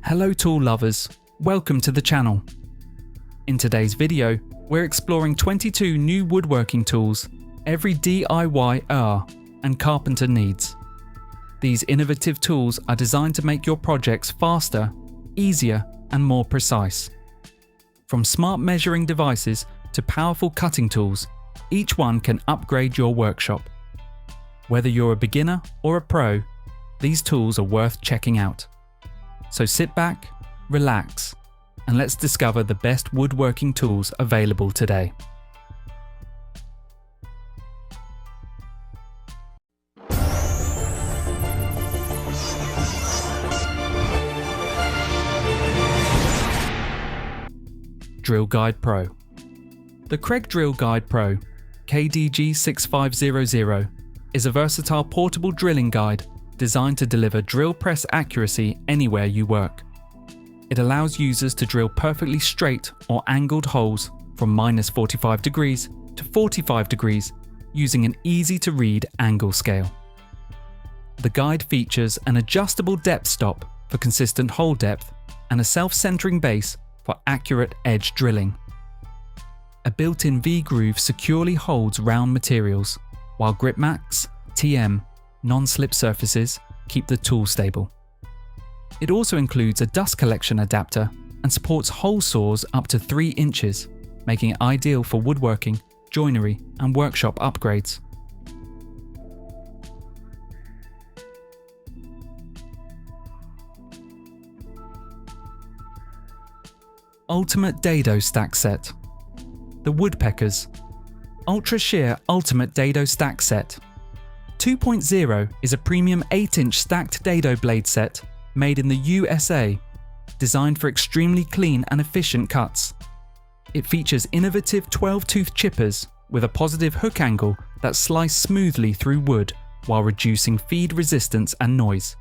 Hello tool lovers, welcome to the channel. In today's video, we're exploring 22 new woodworking tools every DIYer and carpenter needs. These innovative tools are designed to make your projects faster, easier, and more precise. From smart measuring devices to powerful cutting tools, each one can upgrade your workshop. Whether you're a beginner or a pro, these tools are worth checking out. So sit back, relax, and let's discover the best woodworking tools available today. Drill Guide Pro. The Kreg Drill Guide Pro, KDG6500, is a versatile portable drilling guide designed to deliver drill press accuracy anywhere you work. It allows users to drill perfectly straight or angled holes from -45 degrees to 45 degrees using an easy-to-read angle scale. The guide features an adjustable depth stop for consistent hole depth and a self-centering base for accurate edge drilling. A built-in V-groove securely holds round materials, while grip max, TM, non-slip surfaces keep the tool stable. It also includes a dust collection adapter and supports hole saws up to 3 inches, making it ideal for woodworking, joinery, and workshop upgrades. Ultimate Dado Stack Set. The Woodpeckers. Ultra-Shear Ultimate Dado Stack Set. 2.0 is a premium 8-inch stacked dado blade set made in the USA, designed for extremely clean and efficient cuts. It features innovative 12-tooth chippers with a positive hook angle that slice smoothly through wood while reducing feed resistance and noise.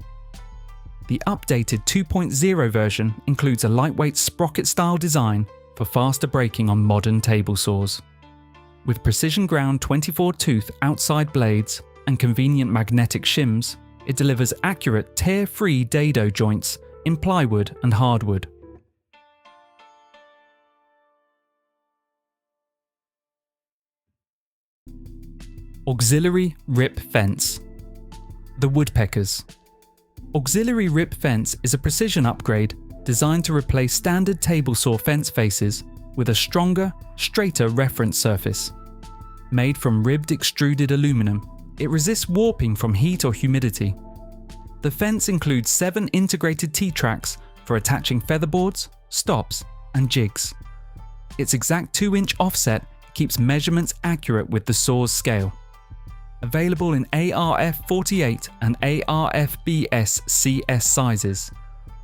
The updated 2.0 version includes a lightweight sprocket-style design for faster braking on modern table saws. With precision ground 24-tooth outside blades and convenient magnetic shims, it delivers accurate tear-free dado joints in plywood and hardwood. Auxiliary Rip Fence. The Woodpeckers. Auxiliary Rip Fence is a precision upgrade designed to replace standard table saw fence faces with a stronger, straighter reference surface. Made from ribbed extruded aluminum, it resists warping from heat or humidity. The fence includes 7 integrated T-tracks for attaching featherboards, stops, and jigs. Its exact 2-inch offset keeps measurements accurate with the saw's scale. Available in ARF 48 and ARF BS CS sizes,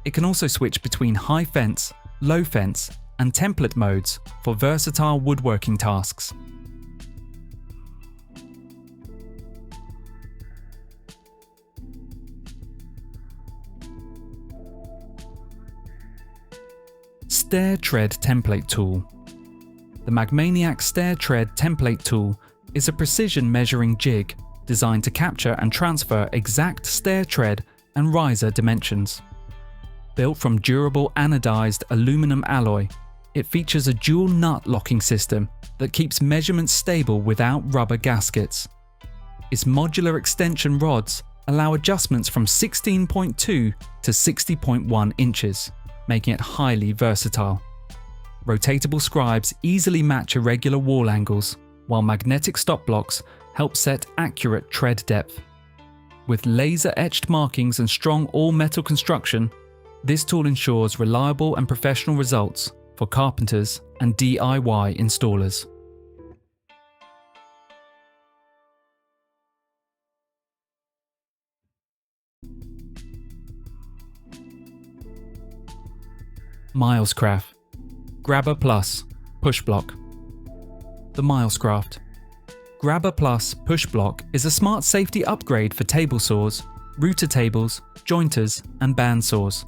it can also switch between high fence, low fence, and template modes for versatile woodworking tasks. Stair Tread Template Tool. The Magmaniac Stair Tread Template Tool is a precision measuring jig designed to capture and transfer exact stair tread and riser dimensions. Built from durable anodized aluminum alloy, it features a dual nut locking system that keeps measurements stable without rubber gaskets. Its modular extension rods allow adjustments from 16.2 to 60.1 inches, making it highly versatile. Rotatable scribes easily match irregular wall angles, while magnetic stop blocks help set accurate tread depth. With laser-etched markings and strong all-metal construction, this tool ensures reliable and professional results for carpenters and DIY installers. Milescraf. GrabberPLUS Pushblock. The Milescraf. GrabberPLUS Pushblock is a smart safety upgrade for table saws, router tables, jointers, and bandsaws.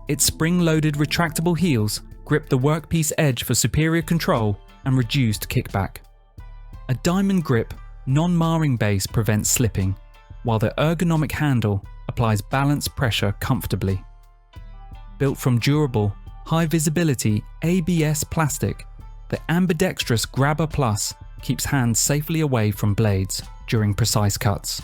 Its spring-loaded retractable heels grip the workpiece edge for superior control and reduced kickback. A diamond grip, non-marring base prevents slipping, while the ergonomic handle applies balance pressure comfortably. Built from durable, high-visibility ABS plastic, the ambidextrous GrabberPLUS keeps hands safely away from blades during precise cuts.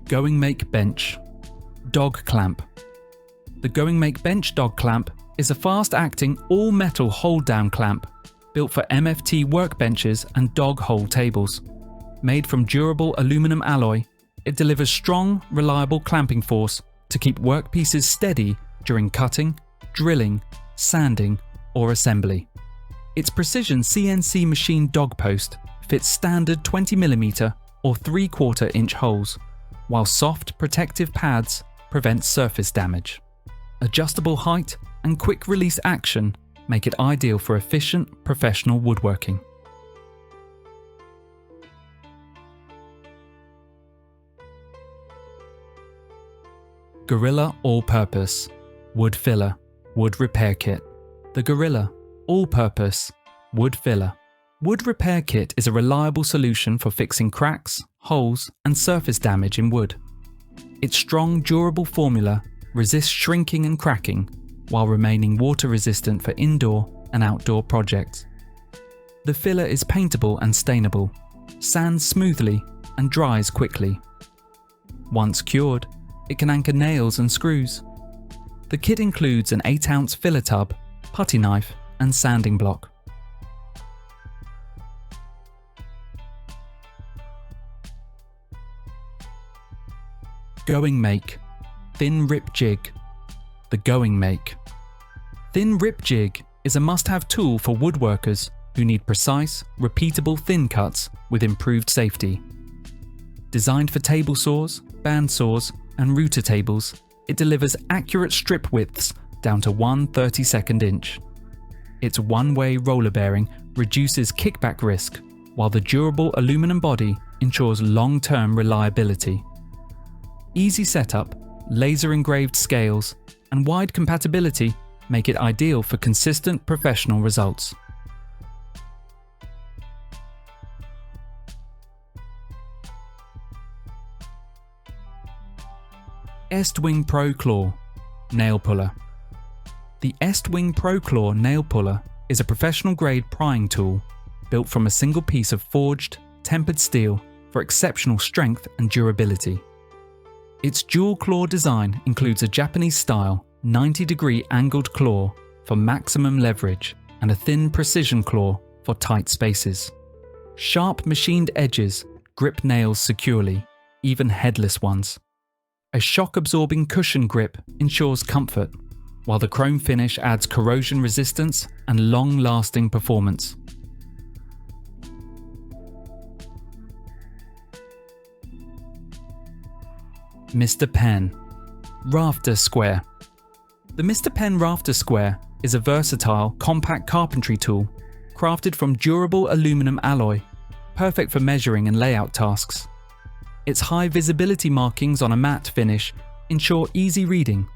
GOINGMAKE Bench Dog Clamp. The GOINGMAKE Bench Dog Clamp is a fast-acting all-metal hold-down clamp built for MFT workbenches and dog hole tables. Made from durable aluminum alloy, it delivers strong, reliable clamping force to keep workpieces steady during cutting, drilling, sanding, or assembly. Its precision CNC machine dog post fits standard 20mm or 3/4 inch holes, while soft protective pads prevent surface damage. Adjustable height and quick release action make it ideal for efficient professional woodworking. Gorilla All-Purpose Wood Filler Wood Repair Kit. The Gorilla All-Purpose Wood Filler Wood Repair Kit is a reliable solution for fixing cracks, holes, and surface damage in wood. Its strong, durable formula resists shrinking and cracking while remaining water resistant for indoor and outdoor projects. The filler is paintable and stainable, sands smoothly, and dries quickly. Once cured, it can anchor nails and screws. The kit includes an 8-ounce filler tub, putty knife, and sanding block. GOINGMAKE Thin Rip Jig. The GOINGMAKE Thin Rip Jig is a must-have tool for woodworkers who need precise, repeatable thin cuts with improved safety. Designed for table saws, band saws, and router tables, it delivers accurate strip widths down to 1/32 inch. Its one-way roller bearing reduces kickback risk, while the durable aluminum body ensures long-term reliability. Easy setup, laser-engraved scales, and wide compatibility make it ideal for consistent professional results. ESTWING Pro Claw Nail Puller. The ESTWING Pro Claw Nail Puller is a professional-grade prying tool built from a single piece of forged, tempered steel for exceptional strength and durability. Its dual-claw design includes a Japanese-style 90-degree angled claw for maximum leverage and a thin precision claw for tight spaces. Sharp machined edges grip nails securely, even headless ones. A shock-absorbing cushion grip ensures comfort, while the chrome finish adds corrosion resistance and long-lasting performance. Mr. Penn Rafter Square. The Mr. Penn Rafter Square is a versatile, compact carpentry tool crafted from durable aluminum alloy, perfect for measuring and layout tasks. Its high visibility markings on a matte finish ensure easy reading,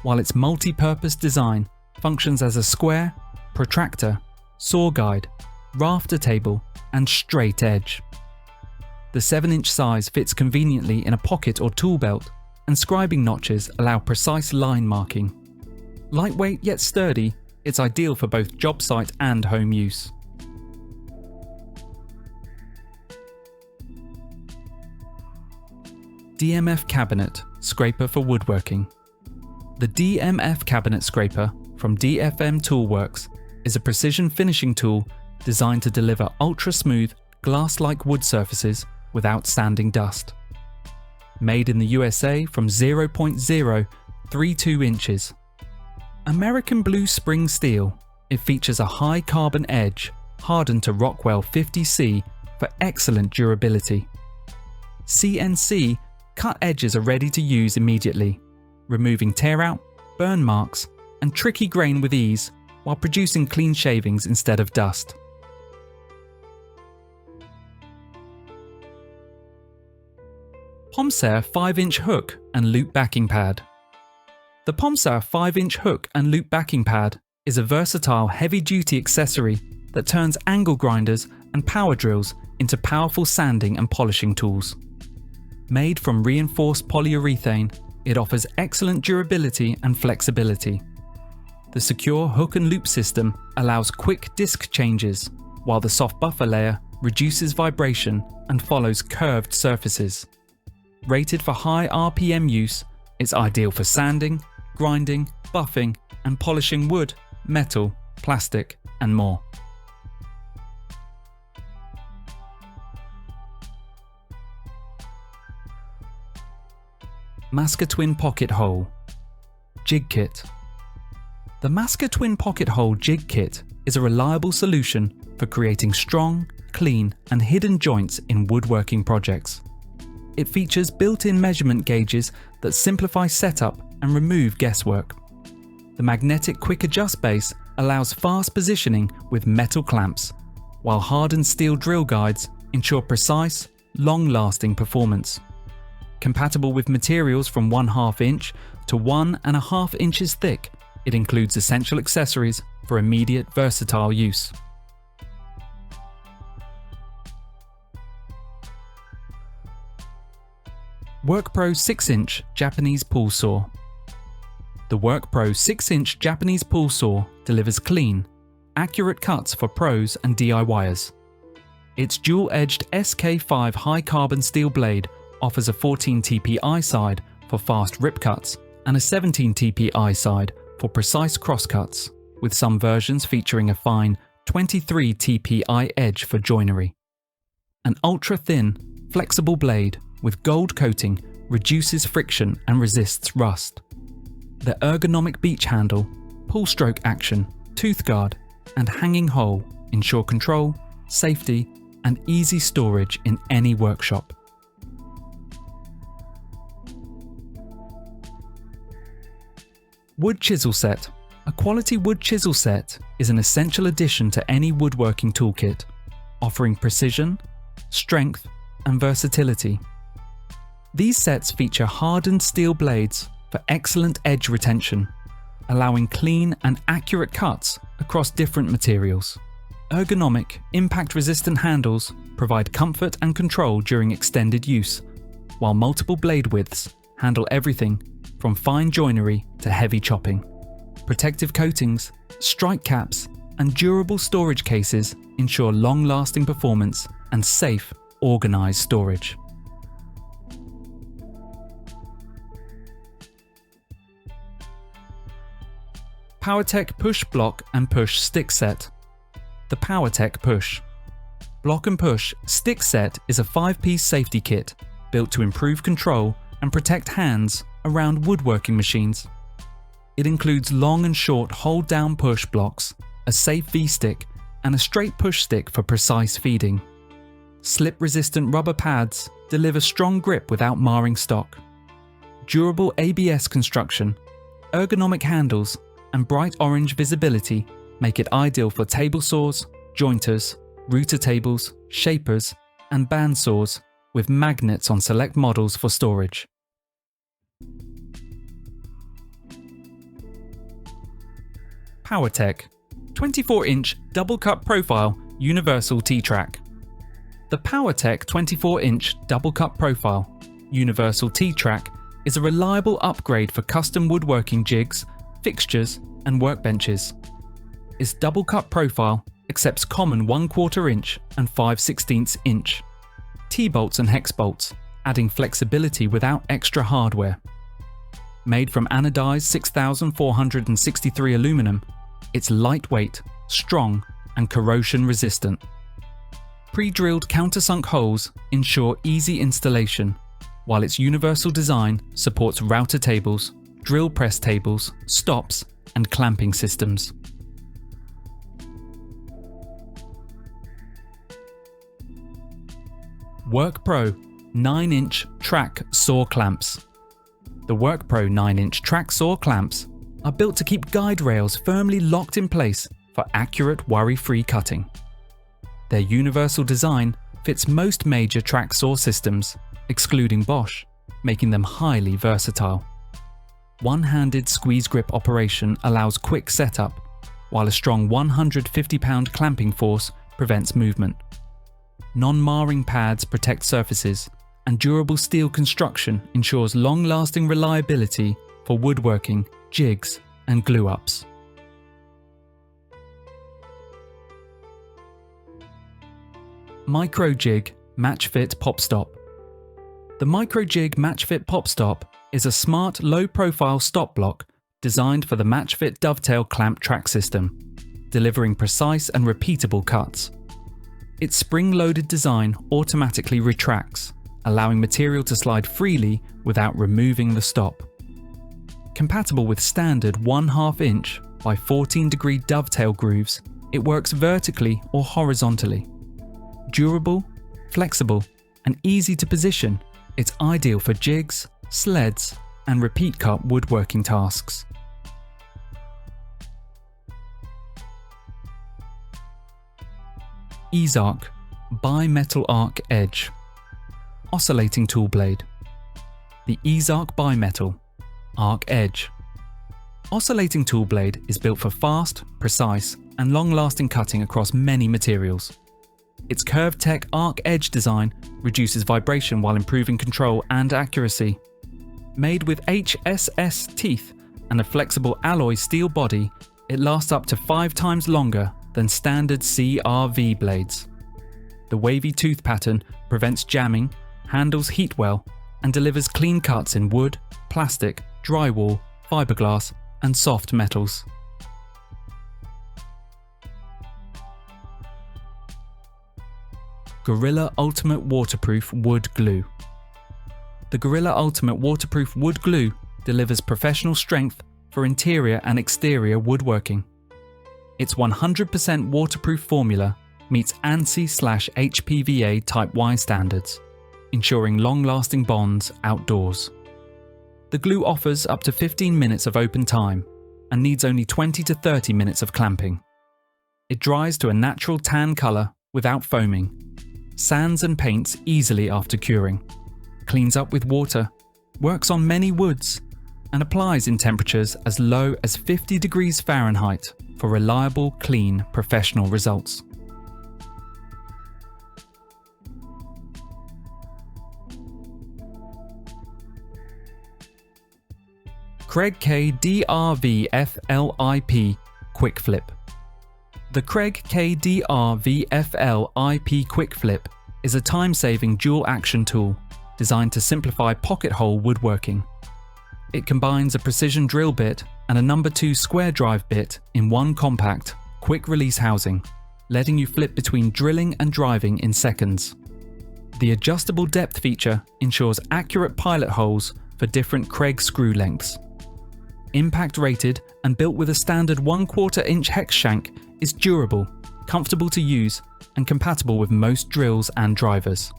while its multi-purpose design functions as a square, protractor, saw guide, rafter table, and straight edge. The 7-inch size fits conveniently in a pocket or tool belt, and scribing notches allow precise line marking. Lightweight yet sturdy, it's ideal for both job site and home use. DMF Cabinet Scraper for Woodworking. The DMF Cabinet Scraper from DFM Toolworks is a precision finishing tool designed to deliver ultra-smooth, glass-like wood surfaces without sanding dust. Made in the USA from 0.032 inches. American Blue Spring Steel, it features a high carbon edge hardened to Rockwell 50C for excellent durability. CNC cut edges are ready to use immediately, removing tear out, burn marks, and tricky grain with ease while producing clean shavings instead of dust. Pomsare 5-inch hook and loop backing pad. The Pomsare 5-inch hook and loop backing pad is a versatile heavy-duty accessory that turns angle grinders and power drills into powerful sanding and polishing tools. Made from reinforced polyurethane, it offers excellent durability and flexibility. The secure hook and loop system allows quick disc changes, while the soft buffer layer reduces vibration and follows curved surfaces. Rated for high RPM use, it's ideal for sanding, grinding, buffing, and polishing wood, metal, plastic, and more. Massca Twin Pocket Hole Jig Kit. The Massca Twin Pocket Hole Jig Kit is a reliable solution for creating strong, clean, and hidden joints in woodworking projects. It features built-in measurement gauges that simplify setup and remove guesswork. The magnetic quick adjust base allows fast positioning with metal clamps, while hardened steel drill guides ensure precise, long-lasting performance. Compatible with materials from 1/2 inch to 1.5 inches thick, it includes essential accessories for immediate versatile use. WORKPRO 6-inch Japanese Pool Saw. The WORKPRO 6-inch Japanese Pool Saw delivers clean, accurate cuts for pros and DIYers. Its dual-edged SK5 high-carbon steel blade offers a 14 TPI side for fast rip cuts and a 17 TPI side for precise cross cuts, with some versions featuring a fine 23 TPI edge for joinery. An ultra-thin, flexible blade with gold coating reduces friction and resists rust. The ergonomic beach handle, pull stroke action, tooth guard, and hanging hole ensure control, safety, and easy storage in any workshop. Wood Chisel Set. A quality wood chisel set is an essential addition to any woodworking toolkit, offering precision, strength, and versatility. These sets feature hardened steel blades for excellent edge retention, allowing clean and accurate cuts across different materials. Ergonomic, impact-resistant handles provide comfort and control during extended use, while multiple blade widths handle everything from fine joinery to heavy chopping. Protective coatings, strike caps, and durable storage cases ensure long-lasting performance and safe, organized storage. POWERTEC Push Block and Push Stick Set. The POWERTEC Push Block and Push Stick Set is a 5-piece safety kit built to improve control and protect hands around woodworking machines. It includes long and short hold-down push blocks, a safe V-stick, and a straight push stick for precise feeding. Slip-resistant rubber pads deliver strong grip without marring stock. Durable ABS construction, ergonomic handles, and bright orange visibility make it ideal for table saws, jointers, router tables, shapers, and bandsaws with magnets on select models for storage. POWERTEC 24-inch double cut profile universal T-track. The POWERTEC 24-inch double cut profile universal T-track is a reliable upgrade for custom woodworking jigs, fixtures, and workbenches. Its double cut profile accepts common 1/4 inch and 5/16 inch T-bolts and hex bolts, adding flexibility without extra hardware. Made from anodized 6463 aluminum, it's lightweight, strong, and corrosion resistant. Pre-drilled countersunk holes ensure easy installation, while its universal design supports router tables, drill press tables, stops, and clamping systems. WORKPRO 9-inch track saw clamps. The WORKPRO 9-inch track saw clamps are built to keep guide rails firmly locked in place for accurate, worry-free cutting. Their universal design fits most major track saw systems, excluding Bosch, making them highly versatile. One-handed squeeze grip operation allows quick setup, while a strong 150-pound clamping force prevents movement. Non-marring pads protect surfaces, and durable steel construction ensures long-lasting reliability for woodworking, jigs, and glue-ups. MICROJIG MatchFit Pop Stop. The MICROJIG MatchFit Pop Stop is a smart, low-profile stop block designed for the MatchFit dovetail clamp track system, delivering precise and repeatable cuts. Its spring-loaded design automatically retracts, allowing material to slide freely without removing the stop. Compatible with standard 1/2 inch by 14-degree dovetail grooves, it works vertically or horizontally. Durable, flexible, and easy to position, it's ideal for jigs, sleds, and repeat cut woodworking tasks. EZARC Bimetal Arc Edge. Oscillating tool blade. The EZARC Bimetal Arc Edge. Oscillating tool blade is built for fast, precise, and long-lasting cutting across many materials. Its KDRV-FLIP arc edge design reduces vibration while improving control and accuracy. Made with HSS teeth and a flexible alloy steel body, it lasts up to 5 times longer than standard CRV blades. The wavy tooth pattern prevents jamming, handles heat well, and delivers clean cuts in wood, plastic, drywall, fiberglass, and soft metals. Gorilla Ultimate Waterproof Wood Glue. The Gorilla Ultimate Waterproof Wood Glue delivers professional strength for interior and exterior woodworking. Its 100% waterproof formula meets ANSI/HPVA Type Y standards, ensuring long-lasting bonds outdoors. The glue offers up to 15 minutes of open time and needs only 20 to 30 minutes of clamping. It dries to a natural tan colour without foaming, sands and paints easily after curing, cleans up with water, works on many woods, and applies in temperatures as low as 50 degrees Fahrenheit for reliable, clean, professional results. Kreg KDRV-FLIP Quick Flip. The Kreg KDRV-FLIP Quick Flip is a time-saving dual-action tool designed to simplify pocket hole woodworking. It combines a precision drill bit and a No. 2 square drive bit in one compact, quick-release housing, letting you flip between drilling and driving in seconds. The adjustable depth feature ensures accurate pilot holes for different Kreg screw lengths. Impact rated and built with a standard 1/4 inch hex shank, is durable, comfortable to use, and compatible with most drills and drivers.